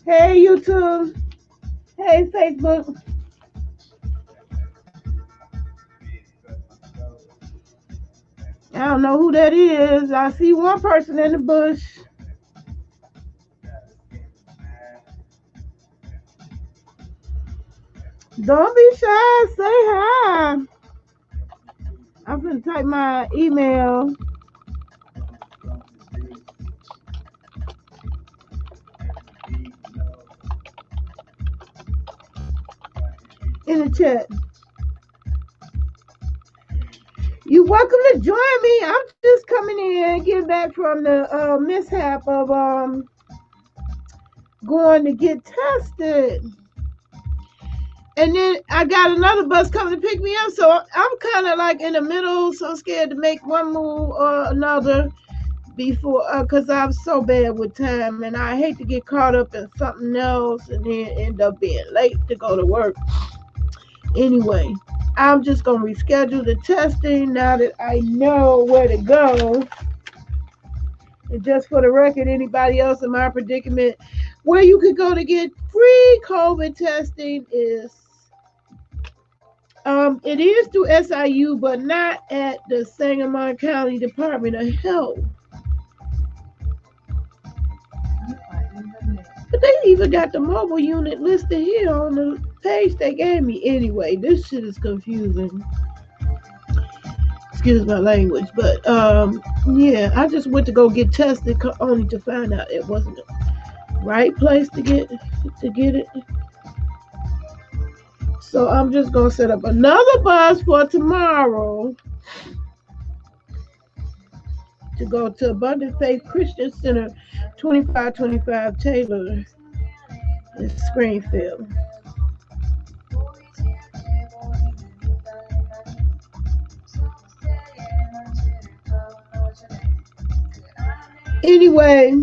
Hey YouTube. Hey Facebook. I don't know who that is. I see one person in the bush. Don't be shy. Say hi. I'm gonna type my email in the chat. You're welcome to join me. I'm just coming in, getting back from the mishap of going to get tested. And then I got another bus coming to pick me up, so I'm kind of like in the middle, so scared to make one move or another before, because I'm so bad with time, and I hate to get caught up in something else and then end up being late to go to work. Anyway, I'm just gonna reschedule the testing now that I know where to go. And just for the record, anybody else in my predicament, where you could go to get free COVID testing is it is through SIU, but not at the Sangamon County Department of Health. But they even got the mobile unit listed here on the page they gave me. Anyway, this shit is confusing. Excuse my language, but yeah, I just went to go get tested only to find out it wasn't the right place to get it. So I'm just gonna set up another bus for tomorrow to go to Abundant Faith Christian Center, 2525 Taylor in Springfield. Anyway,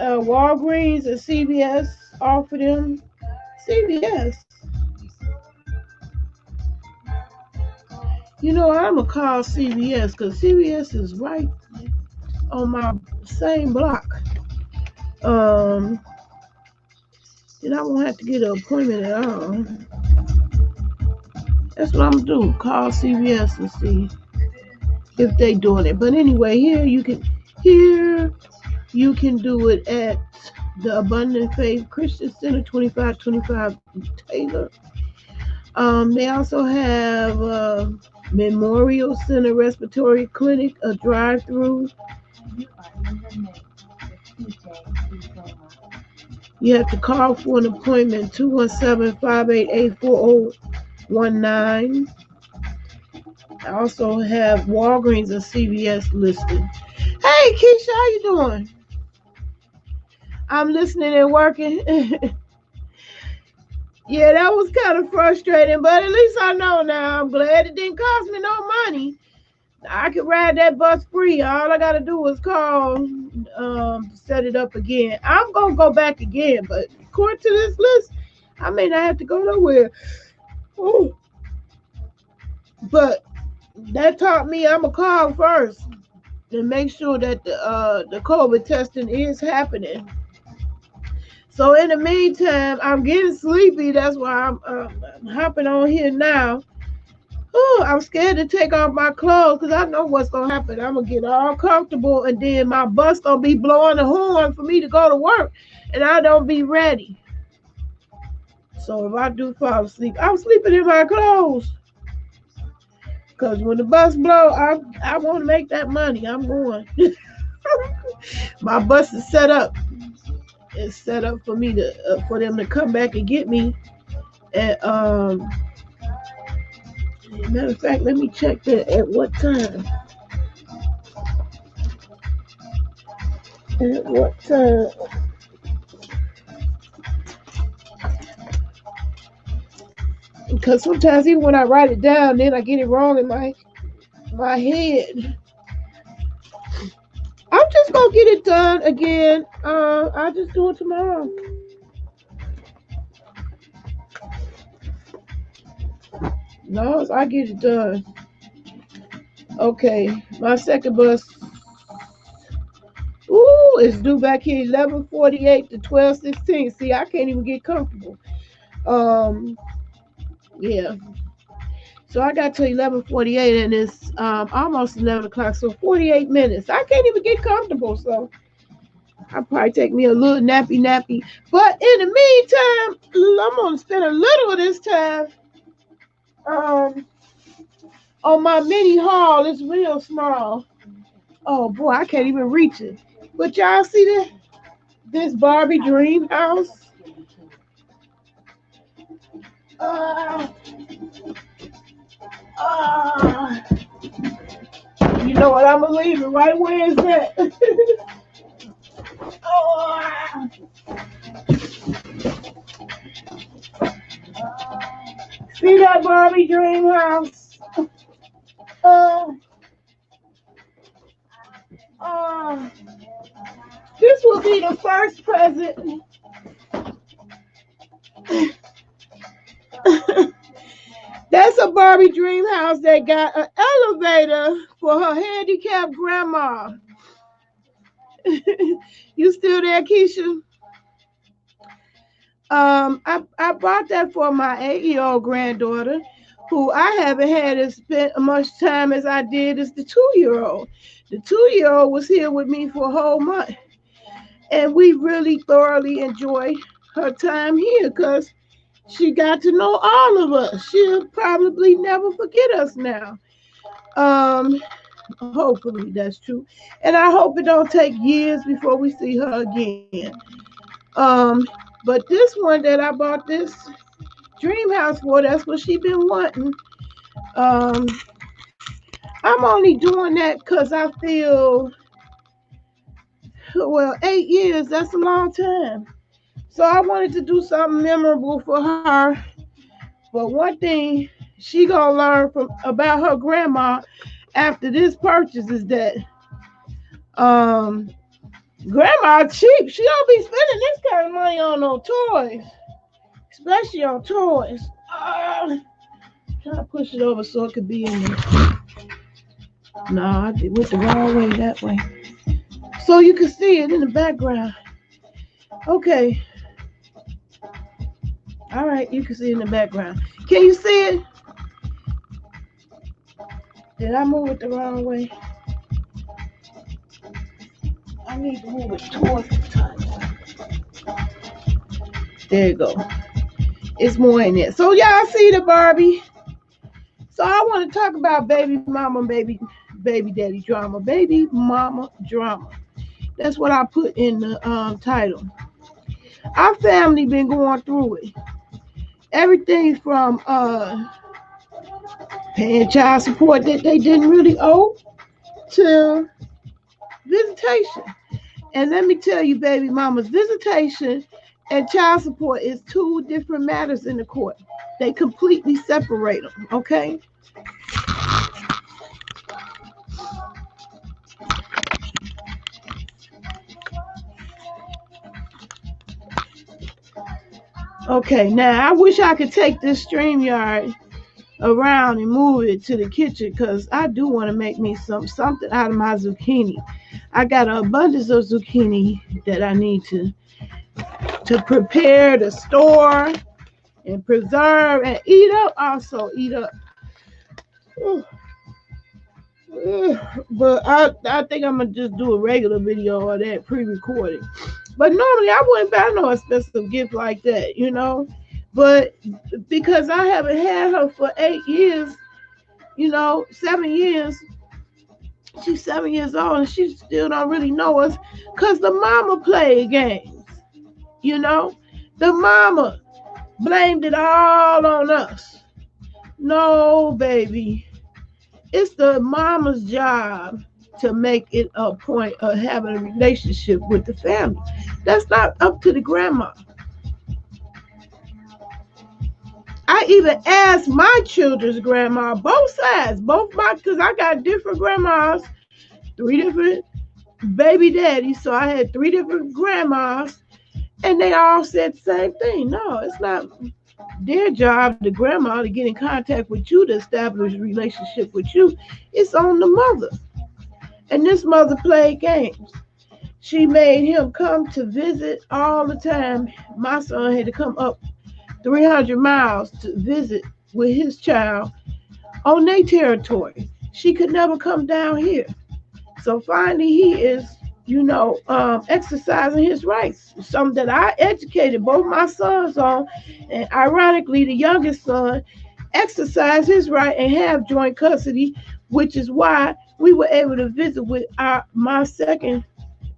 Walgreens and CVS offer them. CVS. You know, I'm going to call CVS because CVS is right on my same block. Then I won't have to get an appointment at all. That's what I'm going to do. Call CVS and see if they doing it. But anyway, here you can do it at the Abundant Faith Christian Center, 2525 Taylor. They also have Memorial Center Respiratory Clinic, a drive-through. You have to call for an appointment, 217-588-4019. I also have Walgreens and CVS listed. Hey, Keisha, how you doing? I'm listening and working. Yeah, that was kind of frustrating, but at least I know now. I'm glad it didn't cost me no money. I could ride that bus free. All I got to do is call to set it up again. I'm going to go back again, but according to this list, I may not have to go nowhere. Ooh. But that taught me I'm going to call first and make sure that the COVID testing is happening. So in the meantime, I'm getting sleepy. That's why I'm hopping on here now. Oh, I'm scared to take off my clothes because I know what's going to happen. I'm going to get all comfortable and then my bus going to be blowing the horn for me to go to work and I don't be ready. So if I do fall asleep, I'm sleeping in my clothes. Because when the bus blow, I want to make that money. I'm going. My bus is set up. It's set up for me to for them to come back and get me. And matter of fact, let me check that at what time. At what time? Because sometimes even when I write it down, then I get it wrong in my head. I'm just gonna get it done again. I'll just do it tomorrow. No, I get it done. Okay, my second bus Oh, it's due back here 11:48 to 12:16. See, I can't even get comfortable. Um, yeah. So I got to 11:48 and it's almost 11 o'clock. So 48 minutes. I can't even get comfortable. So I'll probably take me a little nappy. But in the meantime, I'm gonna spend a little of this time um on my mini haul. It's real small. Oh boy, I can't even reach it. But y'all see this Barbie dream house? Uh, uh, you know what? I'm gonna leave it right where it's at. uh, See that Barbie dream house? Uh, uh, this will be the first present. That's a Barbie dream house that got an elevator for her handicapped grandma. You still there, Keisha? I bought that for my 8-year-old granddaughter, who I haven't had as spent as much time as I did as the 2-year-old. The 2-year-old was here with me for a whole month, and we really thoroughly enjoyed her time here because she got to know all of us. She'll probably never forget us now. Um, Hopefully that's true, and I hope it don't take years before we see her again. Um, but this one that I bought this dream house for, that's what she been wanting. Um, I'm only doing that because I feel, well, 8 years, that's a long time. So I wanted to do something memorable for her. But one thing she gonna learn from about her grandma after this purchase is that um grandma cheap. She don't be spending this kind of money on no toys, especially on toys. Trying to push it over so it could be in there. No, I went the wrong way that way. So you can see it in the background. Okay. All right, you can see it in the background. Can you see it? Did I move it the wrong way? I need to move it towards the top. There you go. It's more in there. So y'all see the Barbie? So I want to talk about baby mama, baby daddy drama, baby mama drama. That's what I put in the title. Our family been going through it. Everything from paying child support that they didn't really owe to visitation. And let me tell you, baby mamas, visitation and child support is two different matters in the court. They completely separate them, okay? Okay, now I wish I could take this StreamYard around and move it to the kitchen because I do want to make me something out of my zucchini. I got an abundance of zucchini that I need to prepare, to store, and preserve, and eat up. Also eat up. But I think I'm gonna just do a regular video of that pre-recorded. But normally I wouldn't buy no expensive gift like that, you know. But because I haven't had her for 8 years, 7 years, she's 7 years old and she still don't really know us because the mama played games, you know. The mama blamed it all on us. No, baby. It's the mama's job to make it a point of having a relationship with the family. That's not up to the grandma. I even asked my children's grandma, both sides, because I got different grandmas, 3 different baby daddies, so I had 3 different grandmas, and they all said the same thing. No, it's not their job, the grandma, to get in contact with you, to establish a relationship with you. It's on the mother. And this mother played games. She made him come to visit all the time. My son had to come up 300 miles to visit with his child on their territory. She could never come down here. So finally, he is, exercising his rights. Something that I educated both my sons on, and ironically, the youngest son exercised his right and have joint custody, which is why we were able to visit with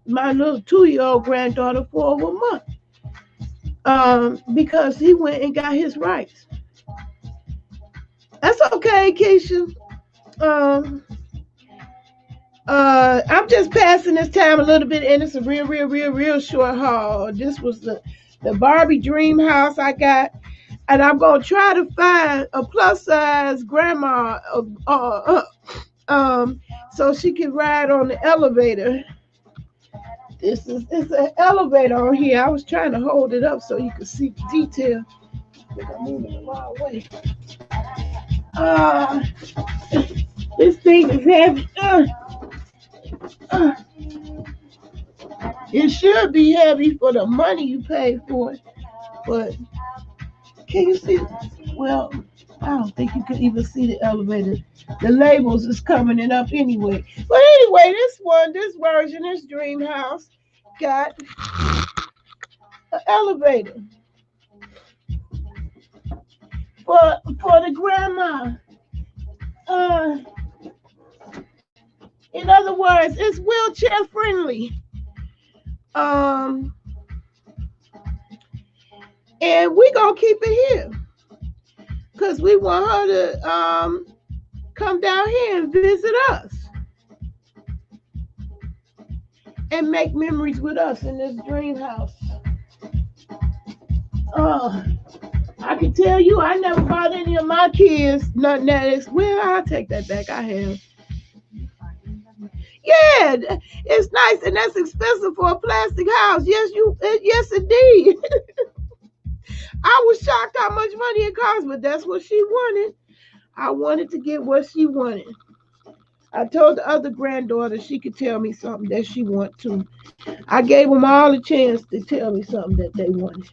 my little 2-year old granddaughter for over a month, because he went and got his rights. That's okay, Keisha. Um, I'm just passing this time a little bit, and it's a real short haul. This was the Barbie Dreamhouse I got, and I'm gonna try to find a plus size grandma, so she can ride on the elevator. It's an elevator on here. I was trying to hold it up so you could see the detail. I think I'm moving the wrong way. Uh, this thing is heavy. It should be heavy for the money you pay for it, but can you see? Well, I don't think you can even see the elevator. The labels is coming it up anyway. But anyway, this version, this dream house, got an elevator for the grandma. Uh, in other words, it's wheelchair friendly. Um, and we gonna keep it here because we want her to come down here and visit us and make memories with us in this dream house. I can tell you, I never bought any of my kids nothing that is. Well, I'll take that back. I have. Yeah, it's nice and that's expensive for a plastic house. Yes, indeed. I was shocked how much money it cost, but that's what she wanted. I wanted to get what she wanted. I told the other granddaughter she could tell me something that she wanted to. I gave them all a chance to tell me something that they wanted,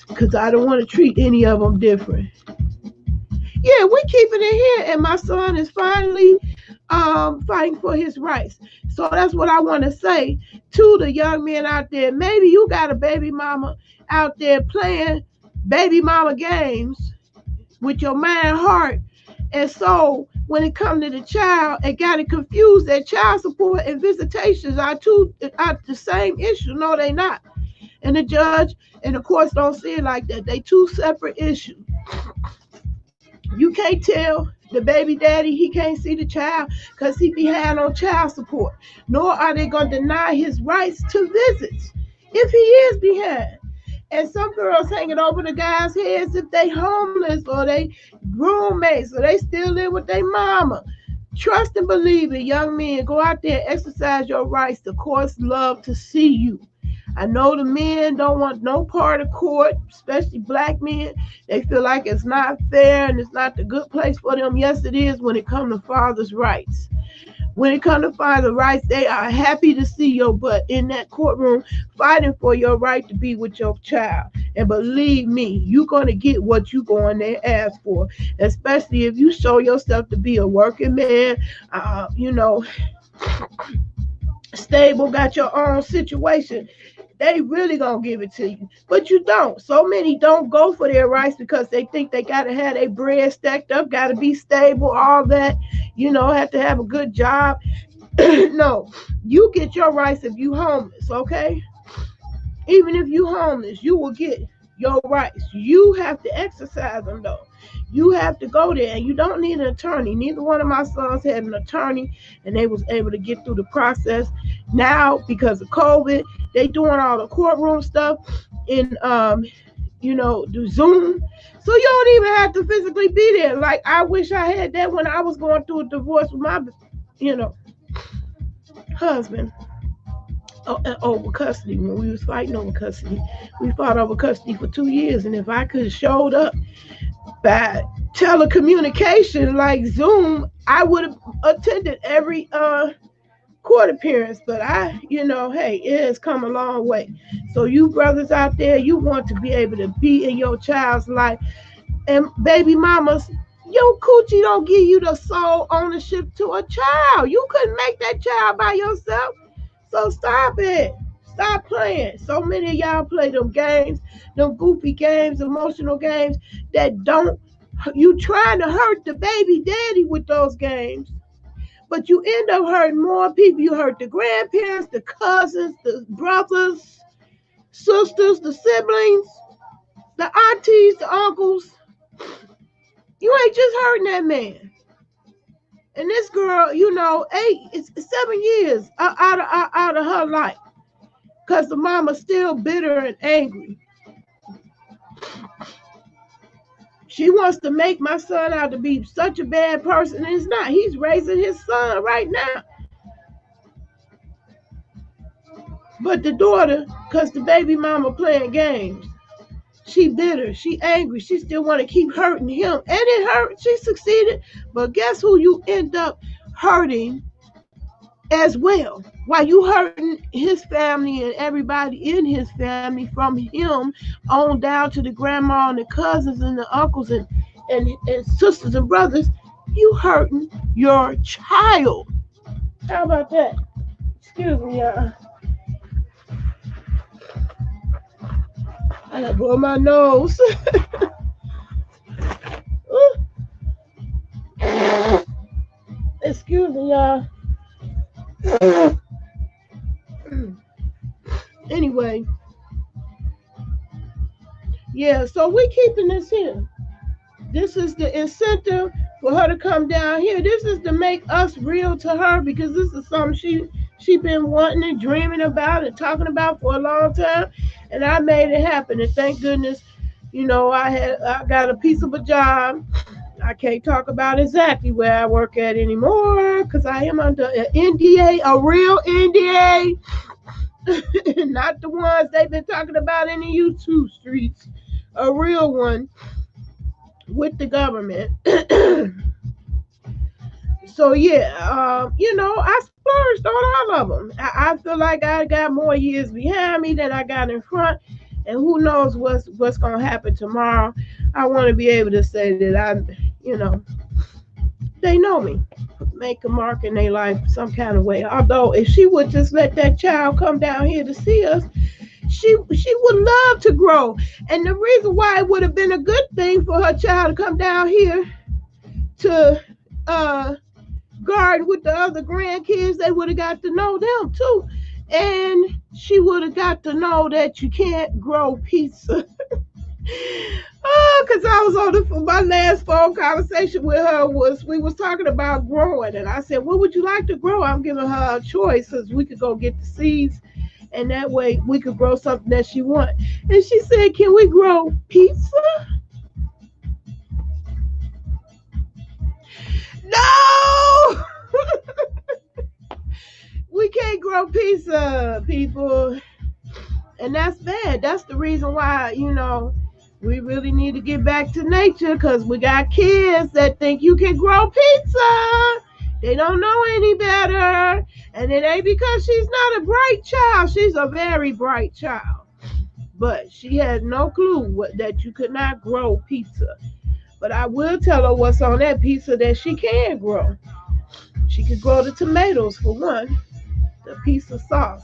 because I don't want to treat any of them different. Yeah, we keeping it here, and my son is finally fighting for his rights. So that's what I want to say to the young men out there. Maybe you got a baby mama out there playing baby mama games with your mind, heart, and soul when it comes to the child, and got it confused that child support and visitations are the same issue. No, they not. And the judge and the courts don't see it like that. They two separate issues. You can't tell the baby daddy he can't see the child because he behind on child support. Nor are they going to deny his rights to visits if he is behind. And some girls hanging over the guys' heads if they homeless or they roommates or they still live with their mama. Trust and believe it, young men. Go out there and exercise your rights. The courts love to see you. I know the men don't want no part of court, especially black men. They feel like it's not fair and it's not the good place for them. Yes, it is when it comes to fathers' rights. When it comes to father's rights, they are happy to see your butt in that courtroom fighting for your right to be with your child. And believe me, you're going to get what you go in there ask for, especially if you show yourself to be a working man, stable, got your own situation. They really gonna give it to you, but you don't. So many don't go for their rights because they think they gotta have their bread stacked up, gotta be stable, all that, have to have a good job. No, you get your rights if you homeless, okay? Even if you homeless, you will get your rights. You have to exercise them though. You have to go there, and you don't need an attorney. Neither one of my sons had an attorney, and they was able to get through the process. Now, because of COVID, they doing all the courtroom stuff in, do Zoom. So you don't even have to physically be there. Like, I wish I had that when I was going through a divorce with my, husband. Over custody. When we was fighting over custody, we fought over custody for 2 years, and if I could have showed up by telecommunication like Zoom, I would have attended every court appearance, but hey, it has come a long way. So you brothers out there, you want to be able to be in your child's life. And baby mamas, your coochie don't give you the sole ownership to a child. You couldn't make that child by yourself. So stop it. Stop playing. So many of y'all play them games, them goofy games, emotional games that don't, you trying to hurt the baby daddy with those games. But you end up hurting more people. You hurt the grandparents, the cousins, the brothers, sisters, the siblings, the aunties, the uncles. You ain't just hurting that man. And this girl, 7 years out of her life. Because the mama's still bitter and angry. She wants to make my son out to be such a bad person. And he's not. He's raising his son right now. But the daughter, because the baby mama playing games, she bitter, she angry, she still want to keep hurting him. And it hurt, she succeeded. But guess who you end up hurting as well? While you hurting his family and everybody in his family, from him on down to the grandma and the cousins and the uncles and sisters and brothers, you hurting your child. How about that? Excuse me, y'all. I gotta blow my nose. Excuse me, y'all. Anyway, yeah, so we keeping this here. This is the incentive for her to come down here. This is to make us real to her, because this is something she been wanting and dreaming about and talking about for a long time, and I made it happen. And thank goodness, I got a piece of a job. I can't talk about exactly where I work at anymore because I am under an NDA, a real NDA, not the ones they've been talking about in the YouTube streets, a real one with the government. So yeah, I splurged on all of them. I feel like I got more years behind me than I got in front, and who knows what's gonna happen tomorrow. I want to be able to say that they know me, make a mark in their life some kind of way. Although if she would just let that child come down here to see us, she would love to grow. And the reason why it would have been a good thing for her child to come down here to guard with the other grandkids, they would have got to know them too. And she would have got to know that you can't grow pizza. Because I was my last phone conversation with her we was talking about growing, and I said, what would you like to grow? I'm giving her a choice, because we could go get the seeds, and that way we could grow something that she wants. And she said, can we grow pizza? No! We can't grow pizza, people. And that's bad. That's the reason why, we really need to get back to nature, because we got kids that think you can grow pizza. They don't know any better. And it ain't because she's not a bright child. She's a very bright child. But she has no clue that you could not grow pizza. But I will tell her what's on that pizza that she can grow. She could grow the tomatoes, for one, the pizza sauce.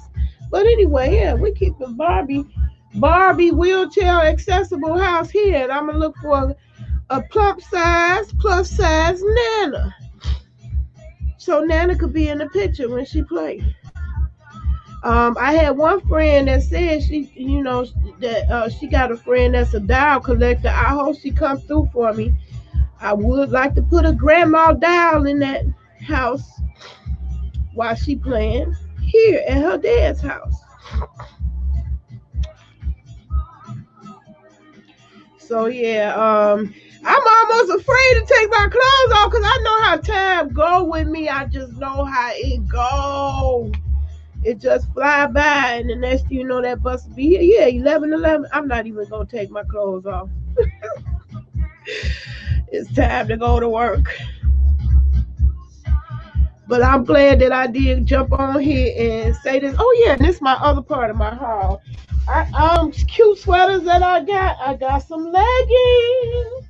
But anyway, yeah, we're keeping Barbie wheelchair accessible house here, and I'm gonna look for a plus size Nana, so Nana could be in the picture when she plays. I had one friend that said she got a friend that's a doll collector. I hope she comes through for me. I would like to put a grandma doll in that house while she playing here at her dad's house. So yeah, I'm almost afraid to take my clothes off because I know how time go with me. I just know how it go. It just fly by, and the next thing you know, that bus will be here. Yeah, 11:11. I'm not even gonna take my clothes off. It's time to go to work. But I'm glad that I did jump on here and say this. Oh yeah, and this is my other part of my haul. Cute sweaters that I got. I got some leggings,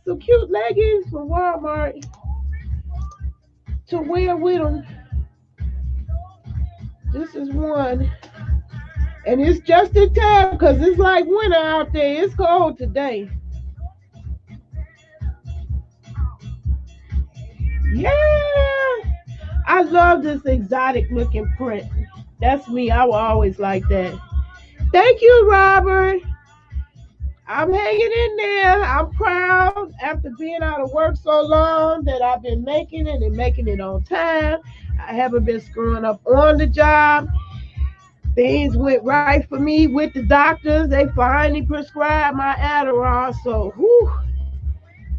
some cute leggings from Walmart to wear with them. This is one, and it's just in time because it's like winter out there. It's cold today. Yeah, I love this exotic looking print. That's me. I will always like that. Thank you, Robert. I'm hanging in there. I'm proud after being out of work so long that I've been making it and making it on time. I haven't been screwing up on the job. Things went right for me with the doctors. They finally prescribed my Adderall. So, whew,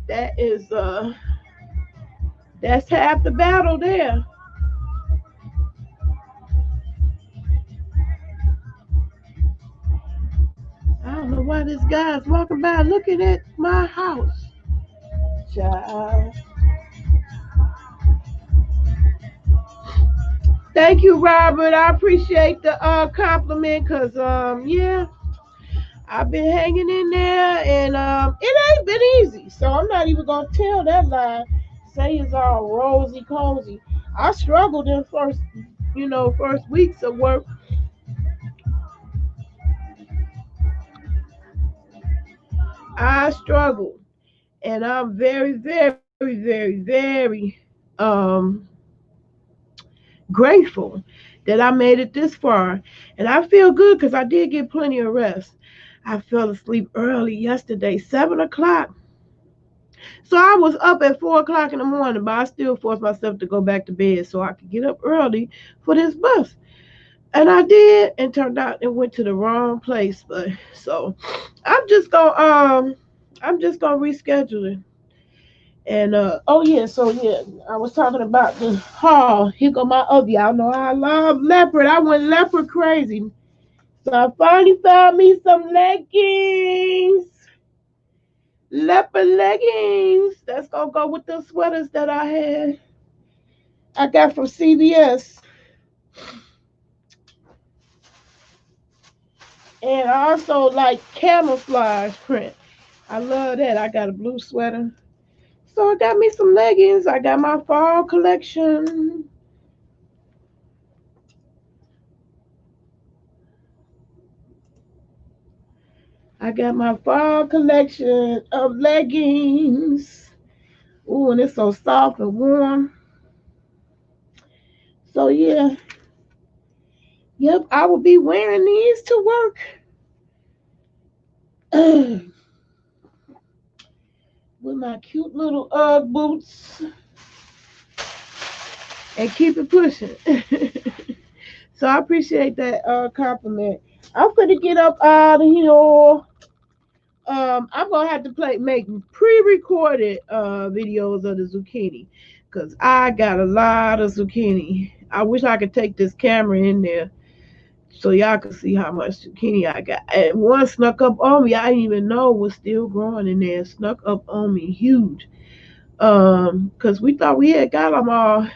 that is that's half the battle there. I don't know why this guy's walking by looking at my house. Child. Thank you, Robert. I appreciate the compliment because yeah, I've been hanging in there and it ain't been easy. So I'm not even gonna tell that lie. Say it's all rosy cozy. I struggled in first weeks of work. I struggled, and I'm very, very, very, very grateful that I made it this far. And I feel good because I did get plenty of rest. I fell asleep early yesterday, 7 o'clock. So I was up at 4 o'clock in the morning, but I still forced myself to go back to bed so I could get up early for this bus. And I did, and turned out it went to the wrong place. But so I'm just gonna reschedule it. And oh yeah, so yeah, I was talking about the haul. Here go my other. Y'all know I love leopard. I went leopard crazy. So I finally found me some leggings. Leopard leggings. That's gonna go with the sweaters that I got from CVS. And I also like camouflage print. I love that. I got a blue sweater. So I got me some leggings. I got my fall collection. I got my fall collection of leggings. Ooh, and it's so soft and warm. So yeah. Yep, I will be wearing these to work. With my cute little Ugg boots and keep it pushing. So I appreciate that compliment. I'm gonna get up out of here. I'm gonna have to make pre-recorded videos of the zucchini because I got a lot of zucchini. I wish I could take this camera in there so y'all can see how much zucchini I got. And one snuck up on me. I didn't even know was still growing in there. Snuck up on me, huge. Because we thought we had got them all.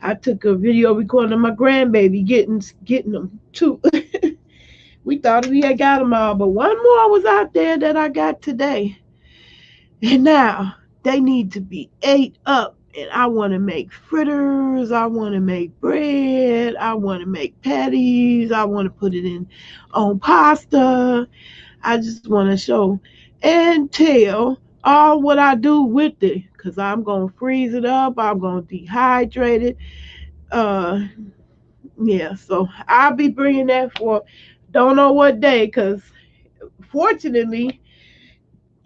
I took a video recording of my grandbaby getting them too. We thought we had got them all, but one more was out there that I got today. And now they need to be ate up. And I want to make fritters. I want to make bread. I want to make patties. I want to put it in on pasta. I just want to show and tell all what I do with it. Because I'm going to freeze it up. I'm going to dehydrate it. Uh, yeah, so I'll be bringing that for don't know what day. Because fortunately,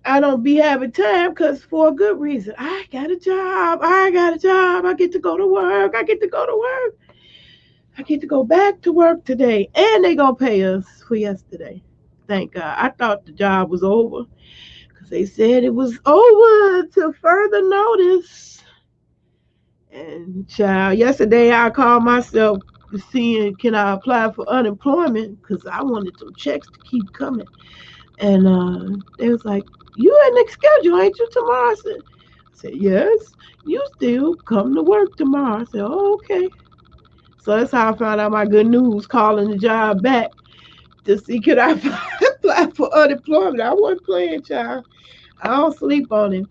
I don't be having time because for a good reason. I got a job. I got a job. I get to go to work. I get to go to work. I get to go back to work today. And they gonna pay us for yesterday. Thank God. I thought the job was over because they said it was over till further notice. And child, yesterday I called myself seeing can I apply for unemployment because I wanted some checks to keep coming. And they was like, you in the schedule, ain't you, tomorrow? said, yes, you still come to work tomorrow. I said, oh, okay. So that's how I found out my good news, calling the job back to see could I apply for unemployment. I wasn't playing, child. I don't sleep on it.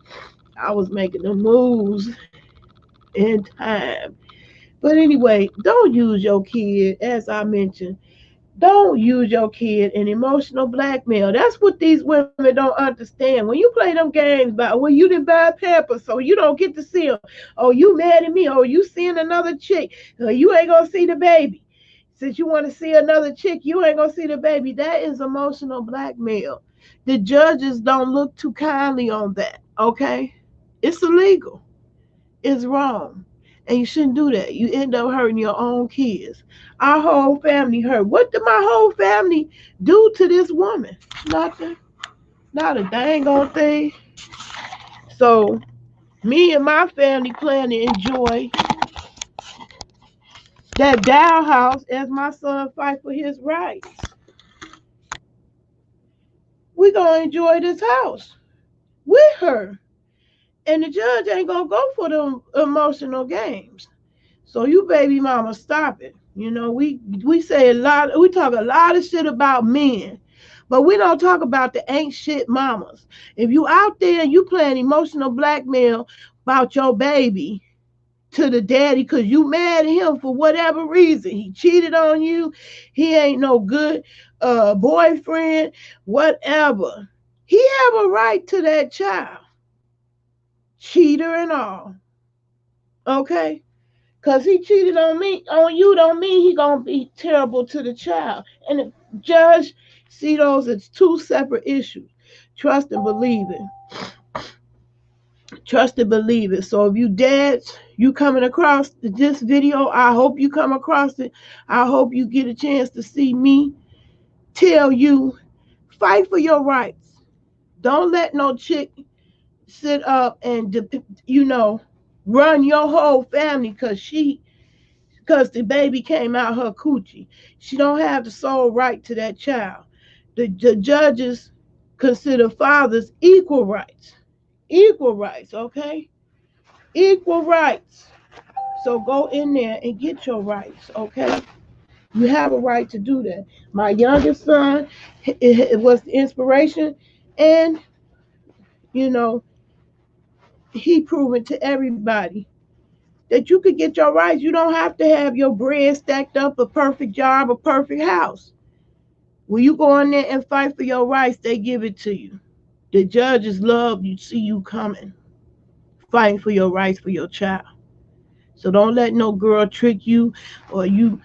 I was making the moves in time. But anyway, don't use your kid, as I mentioned. Don't use your kid in emotional blackmail. That's what these women don't understand. When you play them games about, well, you didn't buy Pampers, so you don't get to see them. Oh, you mad at me? Oh, you seeing another chick? You ain't gonna see the baby. Since you want to see another chick, you ain't gonna see the baby. That is emotional blackmail. The judges don't look too kindly on that. Okay, it's illegal. It's wrong. And you shouldn't do that. You end up hurting your own kids. Our whole family hurt. What did my whole family do to this woman? Nothing. Not a dang on thing. So me and my family plan to enjoy that doll house as my son fight for his rights. We gonna enjoy this house with her. And the judge ain't gonna go for them emotional games. So you baby mama, stop it. You know, we say a lot, we talk a lot of shit about men, but we don't talk about the ain't shit mamas. If you out there and you playing emotional blackmail about your baby to the daddy because you mad at him for whatever reason, he cheated on you, he ain't no good boyfriend, whatever. He have a right to that child, cheater and all. Okay? Cause he cheated on me, on you, don't mean he gonna be terrible to the child. And the judge see those as two separate issues. Trust and believe it. Trust and believe it. So if you dads, you coming across this video, I hope you come across it. I hope you get a chance to see me tell you, fight for your rights. Don't let no chick sit up and run your whole family because the baby came out her coochie. She don't have the sole right to that child. The judges consider fathers equal rights. Equal rights, okay? Equal rights. So go in there and get your rights, okay? You have a right to do that. My youngest son, it was the inspiration, and you know, he proven to everybody that you could get your rights. You don't have to have your bread stacked up, a perfect job, a perfect house. When you go in there and fight for your rights, they give it to you. The judges love you, see you coming, fighting for your rights for your child. So don't let no girl trick you, or you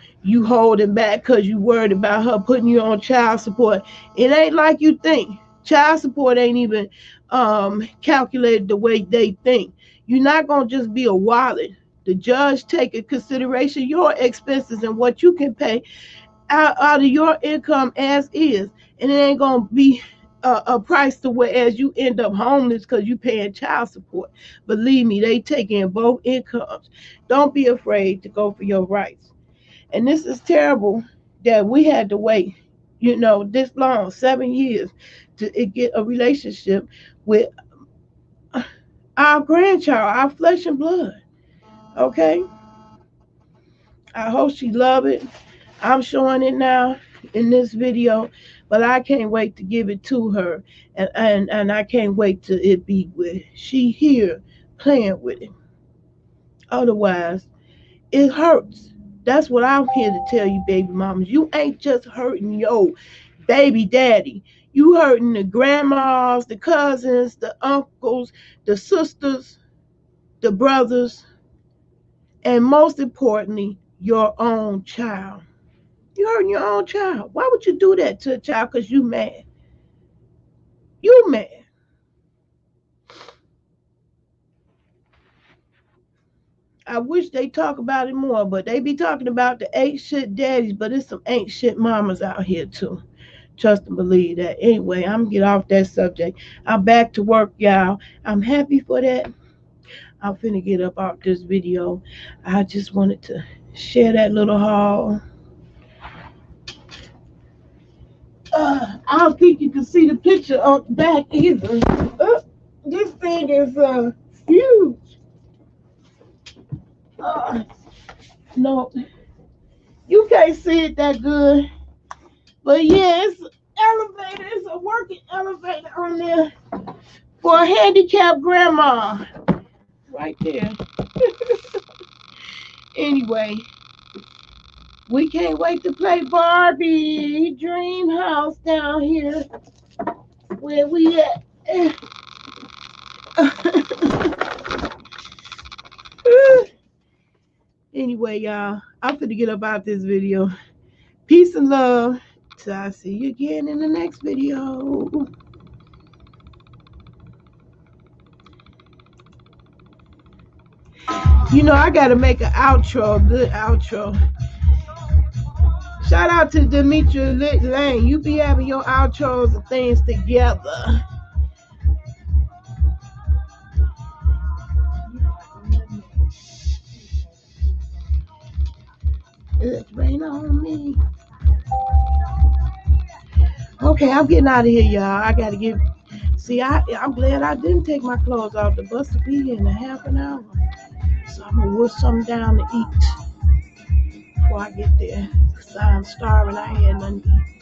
holding back because you worried about her putting you on child support. It ain't like you think. Child support ain't even calculated the way they think. You're not gonna just be a wallet. The judge take in consideration your expenses and what you can pay out of your income as is, and it ain't gonna be a price to whereas you end up homeless because you paying child support. Believe me, they take in both incomes. Don't be afraid to go for your rights. And this is terrible that we had to wait, this long, 7 years, to get a relationship with our grandchild, our flesh and blood. Okay, I hope she love it. I'm showing it now in this video, but I can't wait to give it to her, and I can't wait to it be with she here playing with it. Otherwise, it hurts. That's what I'm here to tell you, baby mamas. You ain't just hurting your baby daddy. You hurting the grandmas, the cousins, the uncles, the sisters, the brothers, and most importantly, your own child. You hurting your own child. Why would you do that to a child? Because you mad. You mad. I wish they talk about it more, but they be talking about the ain't shit daddies, but it's some ain't shit mamas out here too. Trust and believe that. Anyway, I'm gonna get off that subject. I'm back to work, y'all. I'm happy for that. I'm finna get up off this video. I just wanted to share that little haul. I don't think you can see the picture on the back either. This thing is huge. No, you can't see it that good. But yeah, it's elevator. It's a working elevator on there for a handicapped grandma. Right there. Anyway, we can't wait to play Barbie Dreamhouse down here where we at. Anyway, y'all, I'm finna get up out this video. Peace and love. Till I see you again in the next video. You know, I gotta make an outro, a good outro. Shout out to Demetria Lane. You be having your outros and things together. It's rain on me. Okay, I'm getting out of here, y'all. I gotta get. See, I'm glad I didn't take my clothes off. The bus will be here in a half an hour. So I'm gonna work something down to eat before I get there. Cause I'm starving. I ain't had nothing to eat.